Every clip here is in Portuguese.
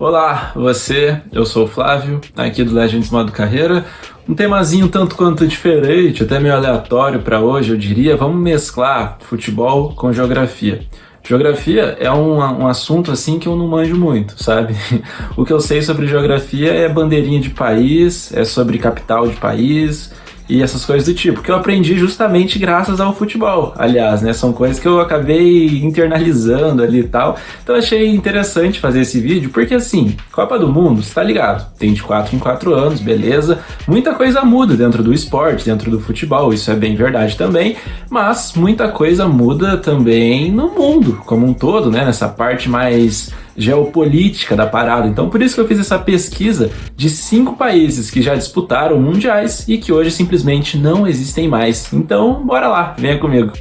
Olá, eu sou o Flávio, aqui do Legends Modo Carreira. Um temazinho tanto quanto diferente, até meio aleatório para hoje, eu diria. Vamos mesclar futebol com geografia. Geografia é um assunto assim que eu não manjo muito, sabe? O que eu sei sobre geografia é bandeirinha de país, é sobre capital de país e essas coisas do tipo, que eu aprendi justamente graças ao futebol. Aliás, né, são coisas que eu acabei internalizando ali e tal. Então achei interessante fazer esse vídeo, porque assim, Copa do Mundo, você tá ligado? Tem de 4 em 4 anos, beleza? Muita coisa muda dentro do esporte, dentro do futebol, isso é bem verdade também, mas muita coisa muda também no mundo como um todo, né? Nessa parte mais geopolítica da parada. Então por isso que eu fiz essa pesquisa de 5 países que já disputaram mundiais e que hoje simplesmente não existem mais. Então bora lá, venha comigo.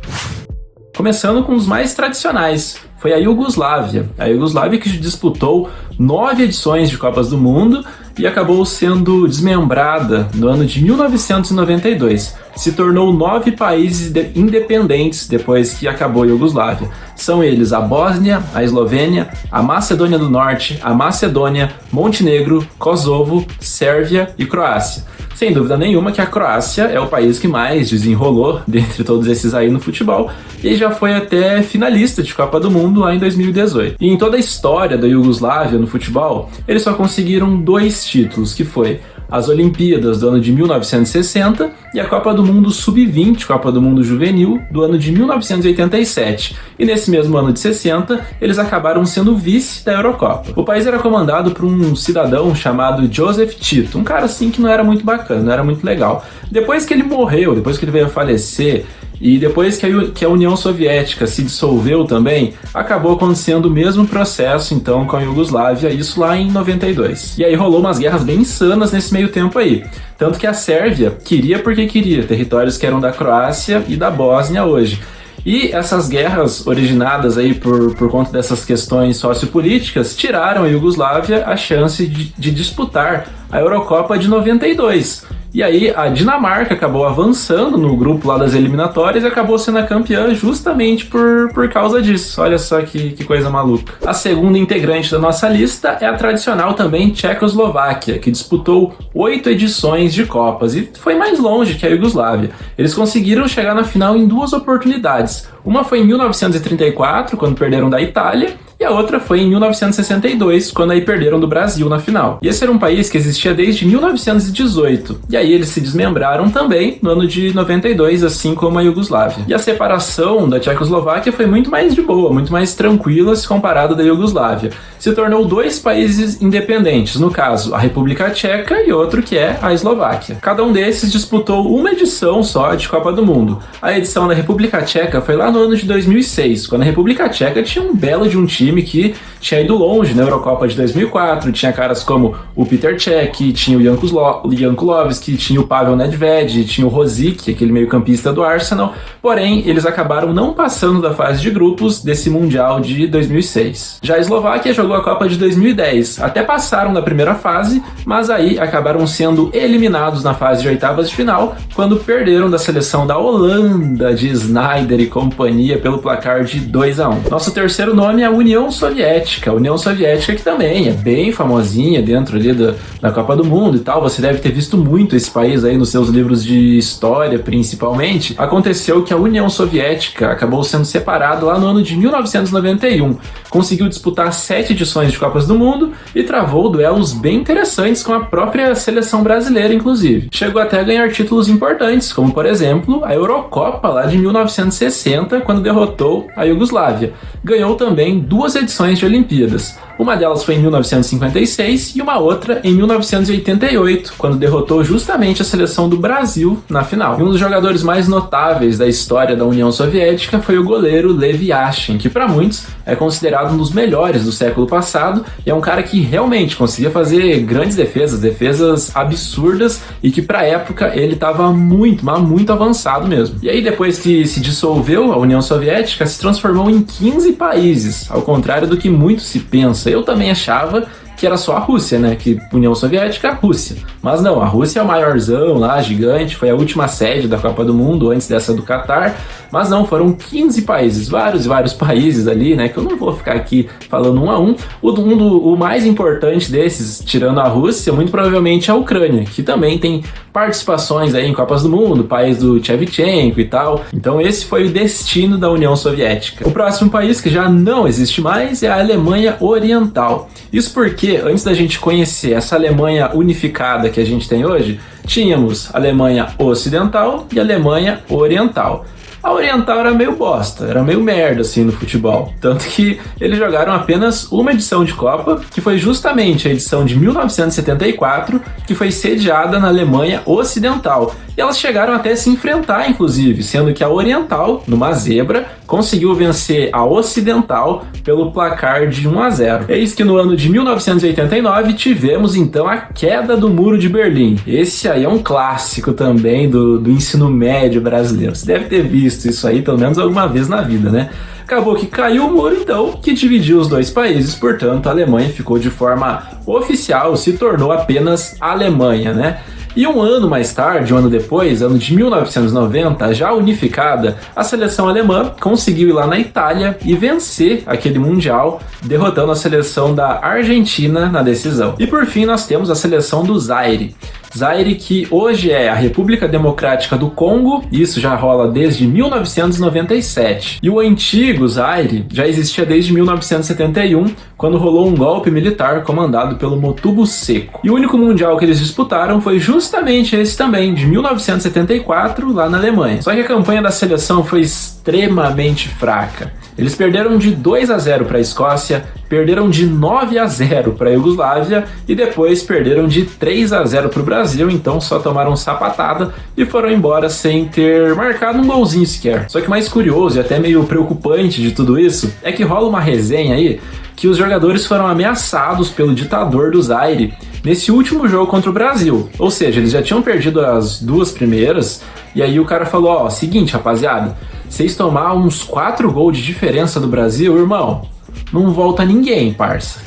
Começando com os mais tradicionais, foi a Iugoslávia. A Iugoslávia que disputou 9 edições de Copas do Mundo e acabou sendo desmembrada no ano de 1992. Se tornou 9 países independentes depois que acabou a Iugoslávia. São eles a Bósnia, a Eslovênia, a Macedônia do Norte, a Macedônia, Montenegro, Kosovo, Sérvia e Croácia. Sem dúvida nenhuma que a Croácia é o país que mais desenrolou dentre todos esses aí no futebol e já foi até finalista de Copa do Mundo lá em 2018. E em toda a história da Iugoslávia no futebol, eles só conseguiram 2 títulos, que foi as Olimpíadas do ano de 1960 e a Copa do Mundo Sub-20, Copa do Mundo Juvenil, do ano de 1987. E nesse mesmo ano de 60, eles acabaram sendo vice da Eurocopa. O país era comandado por um cidadão chamado Joseph Tito, um cara assim que não era muito bacana, não era muito legal. Depois que ele morreu, depois que ele veio a falecer, e depois que a União Soviética se dissolveu também, acabou acontecendo o mesmo processo então com a Iugoslávia, isso lá em 92. E aí rolou umas guerras bem insanas nesse meio tempo aí. Tanto que a Sérvia queria porque queria territórios que eram da Croácia e da Bósnia hoje. E essas guerras originadas aí por conta dessas questões sociopolíticas tiraram a Iugoslávia a chance de disputar a Eurocopa de 92. E aí a Dinamarca acabou avançando no grupo lá das eliminatórias e acabou sendo a campeã justamente por causa disso. Olha só que coisa maluca. A segunda integrante da nossa lista é a tradicional também Tchecoslováquia, que disputou 8 edições de Copas e foi mais longe que a Iugoslávia. Eles conseguiram chegar na final em 2 oportunidades. Uma foi em 1934, quando perderam da Itália, e a outra foi em 1962, quando aí perderam do Brasil na final. E esse era um país que existia desde 1918, e aí eles se desmembraram também no ano de 92, assim como a Iugoslávia. E a separação da Tchecoslováquia foi muito mais de boa, muito mais tranquila se comparado da Iugoslávia. Se tornou 2 países independentes, no caso, a República Tcheca e outro que é a Eslováquia. Cada um desses disputou uma edição só de Copa do Mundo. A edição da República Tcheca foi lá no ano de 2006, quando a República Tcheca tinha um belo de um time que tinha ido longe na Eurocopa de 2004, tinha caras como o Peter Cech, tinha o Jankulovski, tinha o Pavel Nedved, tinha o Rosic, aquele meio-campista do Arsenal, porém eles acabaram não passando da fase de grupos desse Mundial de 2006. Já a Eslováquia jogou a Copa de 2010, até passaram da primeira fase, mas aí acabaram sendo eliminados na fase de oitavas de final, quando perderam da seleção da Holanda de Sneijder e companhia pelo placar de 2-1. Nosso terceiro nome é a União Soviética. A União Soviética que também é bem famosinha dentro ali da Copa do Mundo e tal. Você deve ter visto muito esse país aí nos seus livros de história, principalmente. Aconteceu que a União Soviética acabou sendo separada lá no ano de 1991. Conseguiu disputar 7 edições de Copas do Mundo e travou duelos bem interessantes com a própria seleção brasileira, inclusive. Chegou até a ganhar títulos importantes, como por exemplo a Eurocopa lá de 1960, quando derrotou a Iugoslávia. Ganhou também 2 edições de Olimpíadas. Uma delas foi em 1956 e uma outra em 1988, quando derrotou justamente a seleção do Brasil na final. E um dos jogadores mais notáveis da história da União Soviética foi o goleiro Lev Yashin, que para muitos é considerado um dos melhores do século passado e é um cara que realmente conseguia fazer grandes defesas absurdas e que para a época ele estava muito, mas muito avançado mesmo. E aí depois que se dissolveu a União Soviética, se transformou em 15 países, ao contrário do que muito se pensa. Eu também achava que era só a Rússia, né? Que União Soviética, Rússia. Mas não, a Rússia é o maiorzão lá, gigante, foi a última sede da Copa do Mundo, antes dessa do Catar, Mas não, foram 15 países, vários e vários países ali, né, que eu não vou ficar aqui falando um a um. O mais importante desses, tirando a Rússia, muito provavelmente é a Ucrânia, que também tem participações aí em Copas do Mundo, país do Shevchenko e tal. Então esse foi o destino da União Soviética. O próximo país que já não existe mais é a Alemanha Oriental. Isso porque, antes da gente conhecer essa Alemanha unificada que a gente tem hoje, tínhamos Alemanha Ocidental e Alemanha Oriental. A Oriental era meio bosta, era meio merda assim no futebol. Tanto que eles jogaram apenas uma edição de Copa, que foi justamente a edição de 1974, que foi sediada na Alemanha Ocidental. E elas chegaram até a se enfrentar, inclusive, sendo que a Oriental, numa zebra, conseguiu vencer a Ocidental pelo placar de 1-0. Eis que no ano de 1989 tivemos então a queda do Muro de Berlim. Esse aí é um clássico também do ensino médio brasileiro. Você deve ter visto isso aí pelo menos alguma vez na vida, né? Acabou que caiu o muro, então, que dividiu os dois países, portanto, a Alemanha ficou de forma oficial, se tornou apenas Alemanha, né? E um ano mais tarde, um ano depois, ano de 1990, já unificada, a seleção alemã conseguiu ir lá na Itália e vencer aquele Mundial, derrotando a seleção da Argentina na decisão. E por fim, nós temos a seleção do Zaire. Zaire, que hoje é a República Democrática do Congo, isso já rola desde 1997. E o antigo Zaire já existia desde 1971, quando rolou um golpe militar comandado pelo Mobutu Seko. E o único mundial que eles disputaram foi justamente esse também, de 1974, lá na Alemanha. Só que a campanha da seleção foi extremamente fraca. Eles perderam de 2-0 para a Escócia, perderam de 9-0 para a Iugoslávia e depois perderam de 3-0 para o Brasil, então só tomaram sapatada e foram embora sem ter marcado um golzinho sequer. Só que o mais curioso e até meio preocupante de tudo isso é que rola uma resenha aí que os jogadores foram ameaçados pelo ditador do Zaire nesse último jogo contra o Brasil. Ou seja, eles já tinham perdido as duas primeiras e aí o cara falou, ó, seguinte rapaziada, vocês tomar uns 4 gols de diferença do Brasil, irmão, não volta ninguém, parça.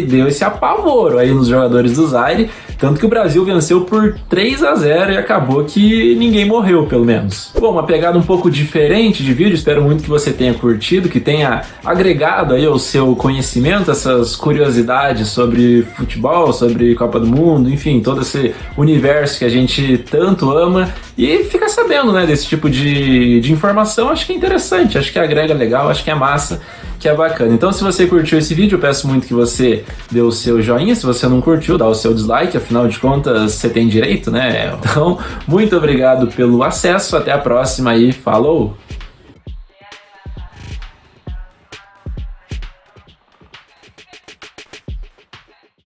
Deu esse apavoro aí nos jogadores do Zaire, tanto que o Brasil venceu por 3-0 e acabou que ninguém morreu, pelo menos. Bom, uma pegada um pouco diferente de vídeo, espero muito que você tenha curtido, que tenha agregado aí ao seu conhecimento essas curiosidades sobre futebol, sobre Copa do Mundo, enfim, todo esse universo que a gente tanto ama e fica sabendo, né, desse tipo de informação. Acho que é interessante, acho que agrega legal, acho que é massa, que é bacana. Então, se você curtiu esse vídeo, eu peço muito que você dê o seu joinha. Se você não curtiu, dá o seu dislike, afinal de contas, você tem direito, né? Então, muito obrigado pelo acesso, até a próxima e falou!